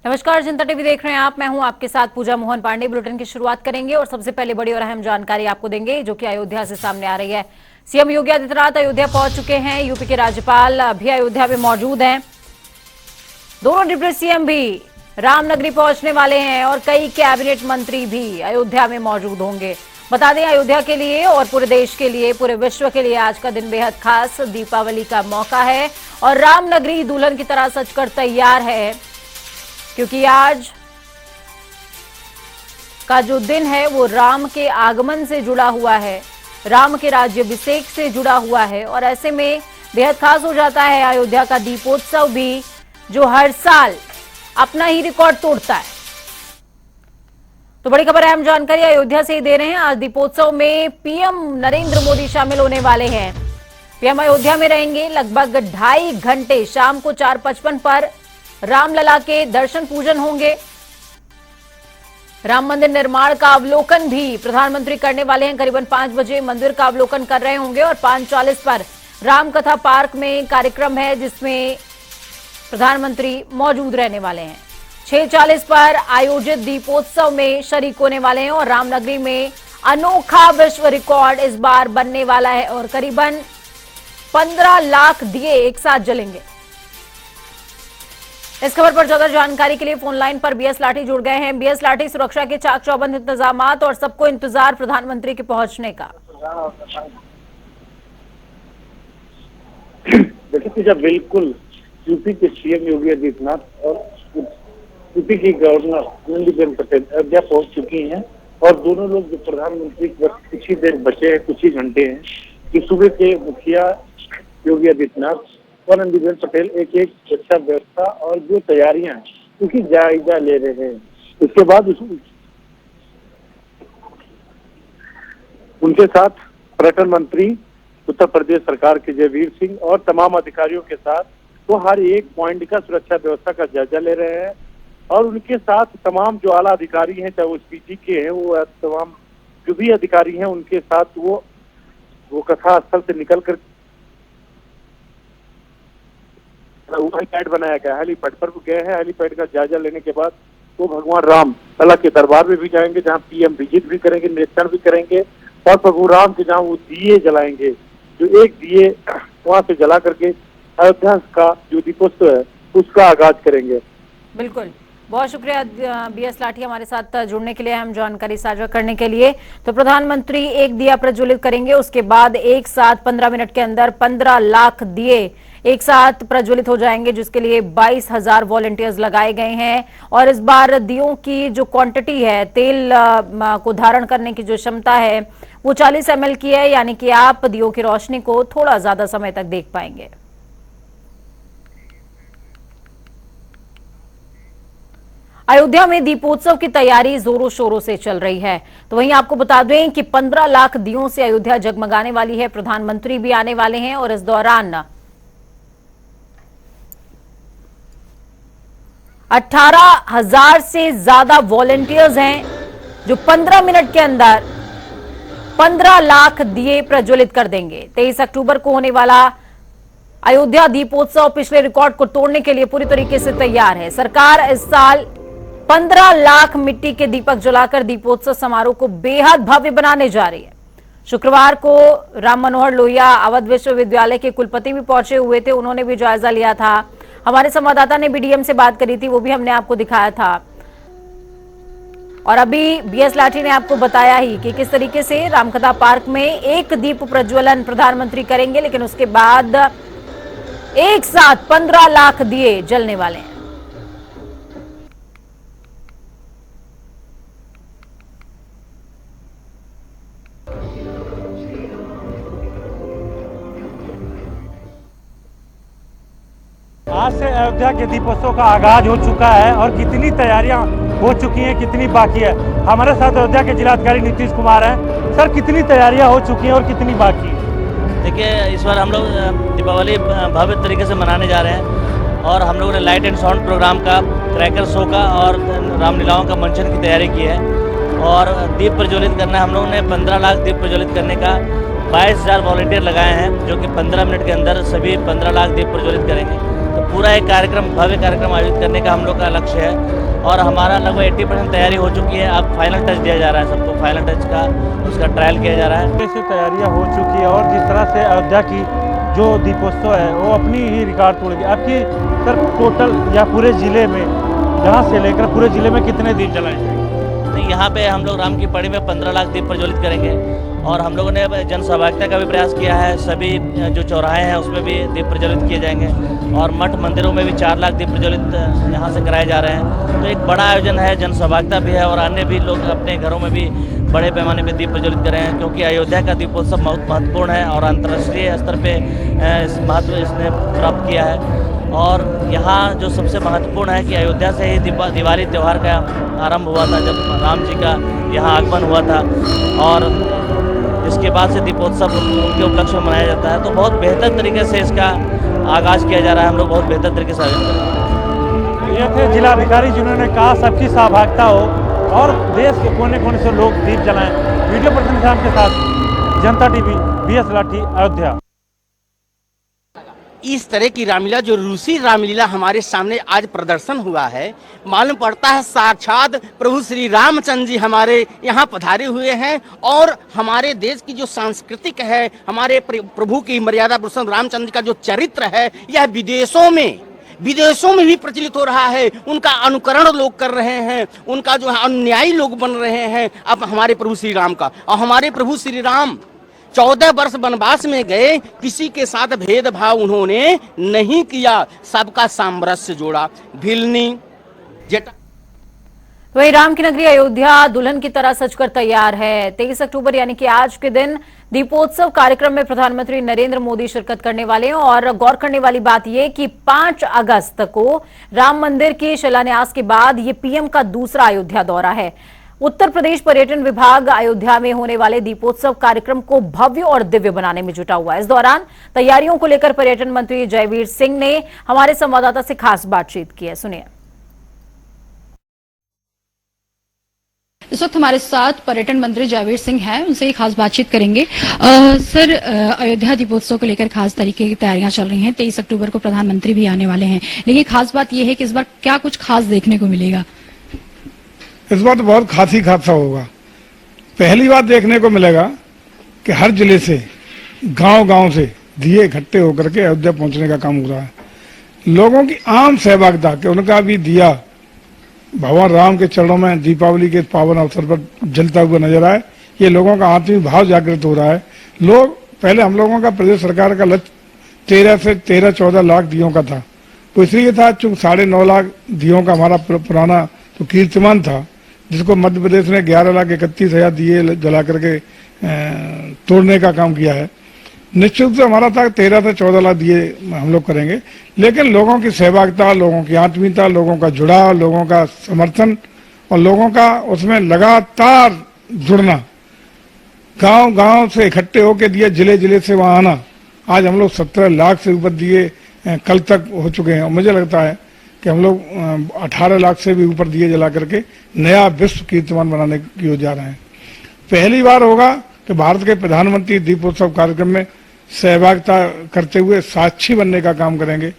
नमस्कार, जनता टीवी देख रहे हैं आप। मैं हूं आपके साथ पूजा मोहन पांडे। बुलेटिन की शुरुआत करेंगे और सबसे पहले बड़ी और अहम जानकारी आपको देंगे जो कि अयोध्या से सामने आ रही है। सीएम योगी आदित्यनाथ अयोध्या पहुंच चुके हैं। यूपी के राज्यपाल भी अयोध्या में मौजूद हैं। दोनों डिप्टी सीएम भी रामनगरी पहुंचने वाले हैं और कई कैबिनेट मंत्री भी अयोध्या में मौजूद होंगे। बता दें, अयोध्या के लिए और पूरे देश के लिए, पूरे विश्व के लिए आज का दिन बेहद खास दीपावली का मौका है और रामनगरी दुल्हन की तरह सजकर तैयार है, क्योंकि आज का जो दिन है वो राम के आगमन से जुड़ा हुआ है, राम के राज्याभिषेक से जुड़ा हुआ है और ऐसे में बेहद खास हो जाता है अयोध्या का दीपोत्सव भी, जो हर साल अपना ही रिकॉर्ड तोड़ता है। तो बड़ी खबर है, हम जानकारी अयोध्या से ही दे रहे हैं। आज दीपोत्सव में पीएम नरेंद्र मोदी शामिल होने वाले हैं। पीएम अयोध्या में रहेंगे लगभग 2.5 घंटे। शाम को 4:55 पर रामलला के दर्शन पूजन होंगे। राम मंदिर निर्माण का अवलोकन भी प्रधानमंत्री करने वाले हैं। करीबन 5 बजे मंदिर का अवलोकन कर रहे होंगे और 5:40 पर रामकथा पार्क में कार्यक्रम है जिसमें प्रधानमंत्री मौजूद रहने वाले हैं। 6:40 पर आयोजित दीपोत्सव में शरीक होने वाले हैं और रामनगरी में अनोखा विश्व रिकॉर्ड इस बार बनने वाला है और करीबन 15 लाख दिए एक साथ जलेंगे। इस खबर पर ज्यादा जानकारी के लिए फोन लाइन पर बीएस लाठी जुड़ गए हैं। बीएस लाठी, सुरक्षा के चाक चौबंद इंतजामात और सबको इंतजार प्रधानमंत्री के पहुंचने का। देखिए, बिल्कुल यूपी के सीएम योगी आदित्यनाथ और यूपी की गवर्नर आनंदीबेन पटेल अयोध्या पहुंच चुकी हैं और दोनों लोग जो प्रधानमंत्री के वक्त कुछ ही देर बचे हैं, कुछ ही घंटे हैं कि सुबह के मुखिया योगी आदित्यनाथ और आनंदीबेन पटेल एक एक सुरक्षा व्यवस्था और जो तैयारियां हैं उनकी जायजा ले रहे हैं। उसके बाद उनके साथ पर्यटन मंत्री उत्तर प्रदेश सरकार के जयवीर सिंह और तमाम अधिकारियों के साथ वो हर एक पॉइंट का सुरक्षा व्यवस्था का जायजा ले रहे हैं और उनके साथ तमाम जो आला अधिकारी हैं, चाहे वो एसपीजी के हैं, वो तमाम जो भी अधिकारी हैं उनके साथ वो कथा स्थल से निकल कर हेलीपैड बनाया गया, हेलीपैड पर गए हैं। हेलीपैड का जायजा लेने के बाद वो भगवान राम लला के दरबार में भी जाएंगे, जहाँ पीएम विजिट भी करेंगे, निरीक्षण भी करेंगे और प्रभु राम के जहाँ वो दिए जलाएंगे, जो एक दिए वहां से जला करके अयोध्या का जो दीपोत्सव है उसका आगाज करेंगे। बिल्कुल, बहुत शुक्रिया बीएस लाठी हमारे साथ जुड़ने के लिए, हम जानकारी साझा करने के लिए। तो प्रधानमंत्री एक दिया प्रज्वलित करेंगे, उसके बाद एक साथ 15 मिनट के अंदर 15 लाख दिए एक साथ प्रज्वलित हो जाएंगे, जिसके लिए 22,000 वॉलंटियर्स लगाए गए हैं। और इस बार दियों की जो क्वांटिटी है, तेल को धारण करने की जो क्षमता है वो 40 ml की है, यानी कि आप दियों की रोशनी को थोड़ा ज्यादा समय तक देख पाएंगे। अयोध्या में दीपोत्सव की तैयारी जोरों शोरों से चल रही है। तो वहीं आपको बता दें कि 15 लाख दियों से अयोध्या जगमगाने वाली है। प्रधानमंत्री भी आने वाले हैं और इस दौरान 18,000 से ज्यादा वॉलंटियर्स हैं जो 15 मिनट के अंदर 15 लाख दिए प्रज्वलित कर देंगे। 23 अक्टूबर को होने वाला अयोध्या दीपोत्सव पिछले रिकॉर्ड को तोड़ने के लिए पूरी तरीके से तैयार है। सरकार इस साल 15 लाख मिट्टी के दीपक जलाकर दीपोत्सव समारोह को बेहद भव्य बनाने जा रही है। शुक्रवार को राम मनोहर लोहिया अवध विश्वविद्यालय के कुलपति भी पहुंचे हुए थे, उन्होंने भी जायजा लिया था। हमारे संवाददाता ने भी डीएम से बात करी थी, वो भी हमने आपको दिखाया था। और अभी बीएस लाठी ने आपको बताया ही कि किस तरीके से रामकथा पार्क में एक दीप प्रज्वलन प्रधानमंत्री करेंगे, लेकिन उसके बाद एक साथ 15 लाख दिए जलने वाले हैं। आज से अयोध्या के दीपोत्सव का आगाज हो चुका है और कितनी तैयारियां हो चुकी हैं, कितनी बाकी है। हमारे साथ अयोध्या के जिलाधिकारी नीतीश कुमार हैं। सर, कितनी तैयारियां हो चुकी हैं और कितनी बाकी है? देखिए, इस बार हम लोग दीपावली भव्य तरीके से मनाने जा रहे हैं और हम लोगों ने लाइट एंड साउंड प्रोग्राम का, क्रैकर शो का और रामलीलाओं का मंचन की तैयारी की है और दीप प्रज्वलित करना है। हम लोगों ने 15 लाख दीप प्रज्वलित करने का 22,000 वॉलंटियर लगाए हैं, जो कि 15 मिनट के अंदर सभी 15 लाख दीप प्रज्वलित करेंगे। तो पूरा एक कार्यक्रम, भव्य कार्यक्रम आयोजित करने का हम लोग का लक्ष्य है और हमारा लगभग 80% तैयारी हो चुकी है। अब फाइनल टच दिया जा रहा है, सबको फाइनल टच का उसका ट्रायल किया जा रहा है। कैसे तैयारियां हो चुकी है और जिस तरह से अयोध्या की जो दीपोत्सव है वो अपनी ही रिकॉर्ड तोड़ेगी। आपकी सर टोटल या पूरे जिले में, यहाँ से लेकर पूरे जिले में कितने दीप जलाएंगे? नहीं, यहाँ पे हम लोग राम की पड़ी में 15 लाख दीप प्रज्वलित करेंगे और हम लोगों ने जन सहभागिता का भी प्रयास किया है। सभी जो चौराहे हैं उसमें भी दीप प्रज्वलित किए जाएंगे और मठ मंदिरों में भी 4 लाख दीप प्रज्वलित यहाँ से कराए जा रहे हैं। तो एक बड़ा आयोजन है, जन सहभागिता भी है और अन्य भी लोग अपने घरों में भी बड़े पैमाने पे दीप प्रज्वलित कर रहे हैं, क्योंकि अयोध्या का दीपोत्सव बहुत महत्वपूर्ण है और अंतर्राष्ट्रीय स्तर पे इस महत्व इसने प्राप्त किया है। और यहाँ जो सबसे महत्वपूर्ण है कि अयोध्या से ही दिवाली त्यौहार का आरंभ हुआ था, जब राम जी का यहाँ आगमन हुआ था और इसके बाद से दीपोत्सव उनके उपलक्ष्य में मनाया जाता है। तो बहुत बेहतर तरीके से इसका आगाज़ किया जा रहा है, हम लोग बहुत बेहतर तरीके से आयोजन कर रहे हैं। ये थे जिलाधिकारी जिन्होंने कहा सबकी सहभागिता हो और देश के कोने कोने से लोग दीप जलाएं। वीडियो पर्सन के साथ जनता टीवी, BS लाठी, अयोध्या। इस तरह की रामलीला, जो रूसी रामलीला हमारे सामने आज प्रदर्शन हुआ है, मालूम पड़ता है साक्षात प्रभु श्री रामचंद्र जी हमारे यहाँ पधारे हुए हैं और हमारे देश की जो सांस्कृतिक है, हमारे प्रभु की मर्यादा पुरुषोत्तम रामचंद्र का जो चरित्र है, यह विदेशों में भी प्रचलित हो रहा है। उनका अनुकरण लोग कर रहे हैं, उनका जो है अनुयायी लोग बन रहे हैं अब हमारे प्रभु श्री राम का। और हमारे प्रभु श्री राम 14 वर्ष वनवास में गए, किसी के साथ भेदभाव उन्होंने नहीं किया, सबका सामरस्य जोड़ा। भिलनी जेटा वही राम की नगरी अयोध्या दुल्हन की तरह सजकर तैयार है। 23 अक्टूबर यानी कि आज के दिन दीपोत्सव कार्यक्रम में प्रधानमंत्री नरेंद्र मोदी शिरकत करने वाले हैं और गौर करने वाली बात यह कि 5 अगस्त को राम मंदिर के शिलान्यास के बाद ये पीएम का दूसरा अयोध्या दौरा है। उत्तर प्रदेश पर्यटन विभाग अयोध्या में होने वाले दीपोत्सव कार्यक्रम को भव्य और दिव्य बनाने में जुटा हुआ है। इस दौरान तैयारियों को लेकर पर्यटन मंत्री जयवीर सिंह ने हमारे संवाददाता से खास बातचीत की है, सुनिए। इस वक्त हमारे साथ पर्यटन मंत्री जयवीर सिंह हैं, उनसे एक खास बातचीत करेंगे। सर, अयोध्या दीपोत्सव को लेकर खास तरीके की तैयारियां चल रही हैं। 23 अक्टूबर को प्रधानमंत्री भी आने वाले हैं, लेकिन खास बात यह है कि इस बार क्या कुछ खास देखने को मिलेगा? इस बार तो बहुत खास ही खासा होगा। पहली बार देखने को मिलेगा कि हर जिले से, गांव-गांव से दिए इकट्ठे होकर के अयोध्या पहुंचने का काम हो रहा है। लोगों की आम सहभागिता कि उनका भी दिया भगवान राम के चरणों में दीपावली के पावन अवसर पर जलता हुआ नजर आए, ये लोगों का आत्मिक भाव जागृत हो रहा है। लोग पहले हम लोगों का प्रदेश सरकार का लक्ष्य 13 से 14 लाख दियों का था, तो इसलिए था चूंकि 9.5 लाख दियों का हमारा पुराना तो कीर्तिमान था, जिसको मध्य प्रदेश ने 11,31,000 दिए जला करके तोड़ने का काम किया है। निश्चित रूप से हमारा था 13 से 14 लाख दिए हम लोग करेंगे, लेकिन लोगों की सहभागिता, लोगों की आत्मीयता, लोगों का जुड़ाव, लोगों का समर्थन और लोगों का उसमें लगातार जुड़ना, गांव-गांव से इकट्ठे होकर दिए जिले से वहां आना, आज हम लोग 17 लाख से ऊपर दिए कल तक हो चुके हैं और मुझे लगता है कि हम लोग 18 लाख से भी ऊपर दिए जला करके नया विश्व कीर्तिमान बनाने की ओर जा रहे हैं। पहली बार होगा कि भारत के प्रधानमंत्री दीपोत्सव कार्यक्रम में सहभागिता करते हुए साक्षी बनने का काम करेंगे।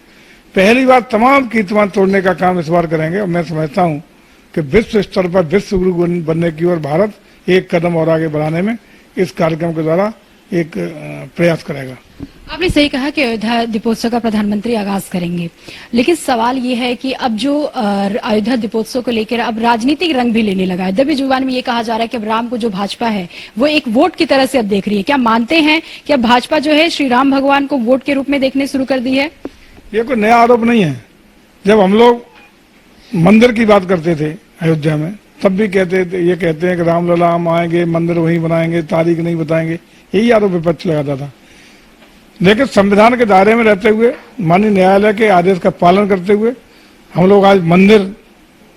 पहली बार तमाम कीर्तिमान तोड़ने का काम इस बार करेंगे और मैं समझता हूं कि विश्व स्तर पर विश्व गुरु बनने की ओर भारत एक कदम और आगे बढ़ाने में इस कार्यक्रम के द्वारा एक प्रयास करेगा। आपने सही कहा कि अयोध्या दीपोत्सव का प्रधानमंत्री आगाज करेंगे, लेकिन सवाल ये है कि अब जो अयोध्या दीपोत्सव को लेकर अब राजनीतिक रंग भी लेने लगा है। दबी जुबान में ये कहा जा रहा है कि अब राम को जो भाजपा है वो एक वोट की तरह से अब देख रही है। क्या मानते हैं कि अब भाजपा जो है श्री राम भगवान को वोट के रूप में देखने शुरू कर दी है? ये कोई नया आरोप नहीं है। जब हम लोग मंदिर की बात करते थे अयोध्या में, तब भी ये कहते हैं कि रामलला हम आएंगे, मंदिर वहीं बनाएंगे, तारीख नहीं बताएंगे, यही आरोप विपक्ष लगाता था। लेकिन संविधान के दायरे में रहते हुए, माननीय न्यायालय के आदेश का पालन करते हुए हम लोग आज मंदिर,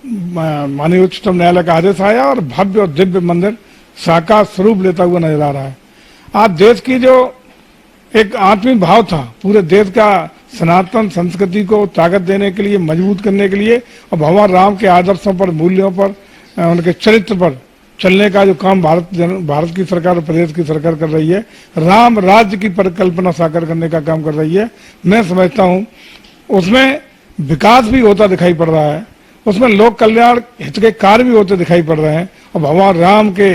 माननीय उच्चतम न्यायालय का आदेश आया और भव्य और दिव्य मंदिर साकार स्वरूप लेता हुआ नजर आ रहा है। आज देश की जो एक आत्मीय भाव था, पूरे देश का सनातन संस्कृति को ताकत देने के लिए, मजबूत करने के लिए और भगवान राम के आदर्शों पर, मूल्यों पर, उनके चरित्र पर चलने का जो काम भारत की सरकार और प्रदेश की सरकार कर रही है, राम राज्य की परिकल्पना साकार करने का काम कर रही है। मैं समझता हूं उसमें विकास भी होता दिखाई पड़ रहा है, उसमें लोक कल्याण हित के कार्य भी होते दिखाई पड़ रहे हैं और भगवान राम के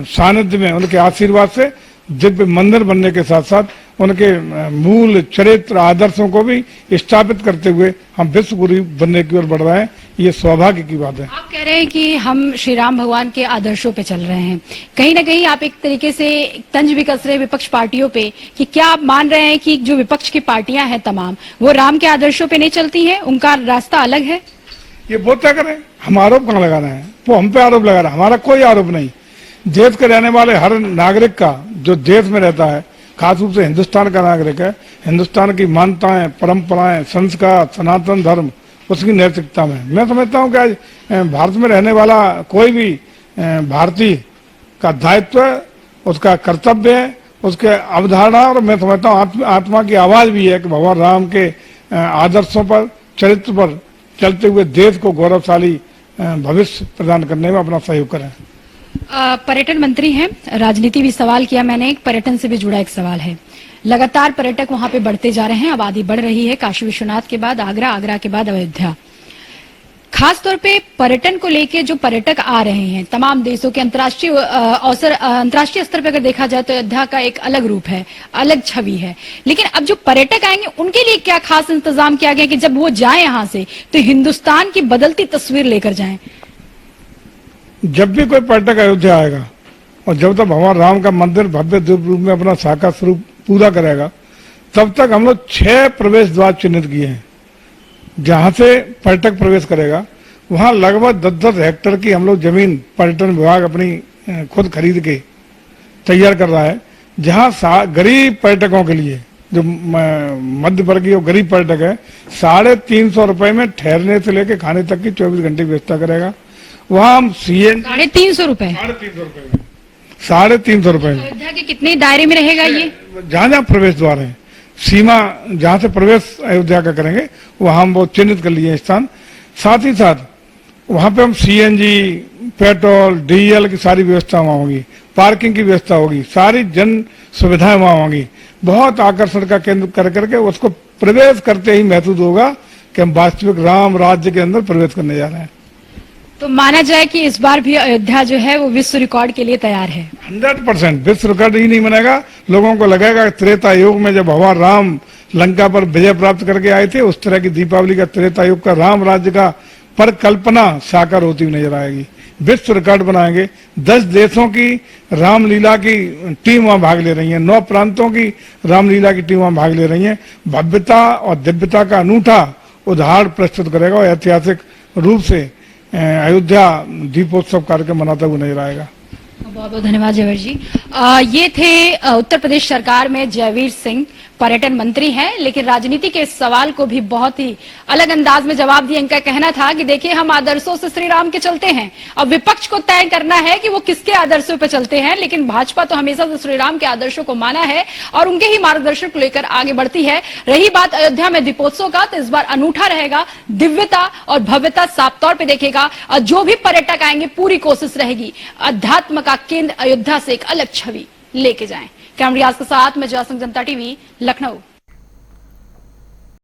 सानिध्य में, उनके आशीर्वाद से दिव्य मंदिर बनने के साथ साथ उनके मूल चरित्र आदर्शों को भी स्थापित करते हुए हम विश्व गुरु बनने की ओर बढ़ रहे हैं। ये सौभाग्य की बात है। आप कह रहे हैं कि हम श्री राम भगवान के आदर्शों पे चल रहे हैं, कहीं ना कहीं आप एक तरीके से तंज भी कस रहे हैं विपक्ष पार्टियों पे कि क्या आप मान रहे हैं कि जो विपक्ष की पार्टियां हैं तमाम वो राम के आदर्शों पे नहीं चलती हैं, उनका रास्ता अलग है? ये वो तय करें, हम आरोप कहाँ लगा रहे हैं? वो हम पे आरोप लगा रहे हैं, हमारा कोई आरोप नहीं। देश के रहने वाले हर नागरिक का, जो देश में रहता है, खास रूप से हिंदुस्तान का नागरिक है, हिंदुस्तान की मान्यताएं, परंपराएं, संस्कार, सनातन धर्म, उसकी नैतिकता में मैं समझता हूं कि आज भारत में रहने वाला कोई भी भारतीय का दायित्व है, उसका कर्तव्य है, उसके अवधारणा, और मैं समझता हूँ आत्मा की आवाज भी है कि भगवान राम के आदर्शों पर, चरित्र पर चलते हुए देश को गौरवशाली भविष्य प्रदान करने में अपना सहयोग करें। पर्यटन मंत्री हैं, राजनीति भी सवाल किया मैंने, एक पर्यटन से भी जुड़ा एक सवाल है। लगातार पर्यटक वहां पे बढ़ते जा रहे हैं, आबादी बढ़ रही है, काशी विश्वनाथ के बाद आगरा, आगरा के बाद अयोध्या। खास तौर पे पर्यटन को लेके जो पर्यटक आ रहे हैं तमाम देशों के, अंतर्राष्ट्रीय स्तर पर अगर देखा जाए तो अयोध्या का एक अलग रूप है, अलग छवि है। लेकिन अब जो पर्यटक आएंगे उनके लिए क्या खास इंतजाम किया गया कि जब वो जाए यहाँ से तो हिंदुस्तान की बदलती तस्वीर लेकर जाएं? जब भी कोई पर्यटक अयोध्या आएगा और जब तक भगवान राम का मंदिर भव्य दिव्य रूप में अपना साकार स्वरूप पूरा करेगा, तब तक हम लोग 6 प्रवेश द्वार चिन्हित किए हैं जहां से पर्यटक प्रवेश करेगा। वहां लगभग 10-10 हेक्टेयर की हम लोग जमीन पर्यटन विभाग अपनी खुद खरीद के तैयार कर रहा है, जहां गरीब पर्यटकों के लिए, जो मध्य वर्गीय और गरीब पर्यटक है, 350 रुपए में ठहरने से लेकर खाने तक की 24 घंटे की व्यवस्था करेगा। वहां हम CNG 350 रुपए, 350 रुपए में अयोध्या के कितने दायरे में रहेगा ये? जहां जहां प्रवेश द्वार है, सीमा जहां से प्रवेश अयोध्या का करेंगे वहां हम वो चिन्हित कर लिए स्थान। साथ ही साथ वहां पे हम CNG, पेट्रोल, डीजल की सारी व्यवस्था वहां होगी, पार्किंग की व्यवस्था होगी, सारी जन सुविधाएं वहां होंगी। बहुत आकर्षण का केंद्र कर करके उसको प्रवेश करते ही महसूस होगा कि हम वास्तविक राम राज्य के अंदर प्रवेश करने जा रहे हैं। तो माना जाए कि इस बार भी अयोध्या जो है वो विश्व रिकॉर्ड के लिए तैयार है। 100% विश्व रिकॉर्ड ही नहीं बनेगा। लोगों को लगेगा त्रेता युग में जब भगवान राम लंका पर विजय प्राप्त करके आए थे, उस तरह की दीपावली का त्रेता युग का राम राज्य का परिकल्पना साकार होती हुई नजर आएगी। विश्व रिकॉर्ड बनाएंगे। 10 देशों की रामलीला की टीम वहां भाग ले रही है, 9 प्रांतों की रामलीला की टीम वहां भाग ले रही है। भव्यता और दिव्यता का अनूठा उदाहरण प्रस्तुत करेगा और ऐतिहासिक रूप से अयोध्या दीपोत्सव कार्यक्रम मनाता हुआ नजर आएगा। बहुत बहुत धन्यवाद जयवीर जी। ये थे उत्तर प्रदेश सरकार में जयवीर सिंह, पर्यटन मंत्री हैं, लेकिन राजनीति के इस सवाल को भी बहुत ही अलग अंदाज में जवाब दिया। इनका कहना था कि देखिए हम आदर्शों से श्री राम के चलते हैं, अब विपक्ष को तय करना है कि वो किसके आदर्शों पे चलते हैं, लेकिन भाजपा तो हमेशा से श्री राम के आदर्शों को माना है और उनके ही मार्गदर्शन को लेकर आगे बढ़ती है। रही बात अयोध्या में दीपोत्सव का, तो इस बार अनूठा रहेगा, दिव्यता और भव्यता साफ तौर पर देखेगा और जो भी पर्यटक आएंगे पूरी कोशिश रहेगी अध्यात्म का केंद्र अयोध्या से एक अलग छवि लेके जाएं। कैमरा रियाज के साथ मैं जयसिंह, जनता टीवी, लखनऊ।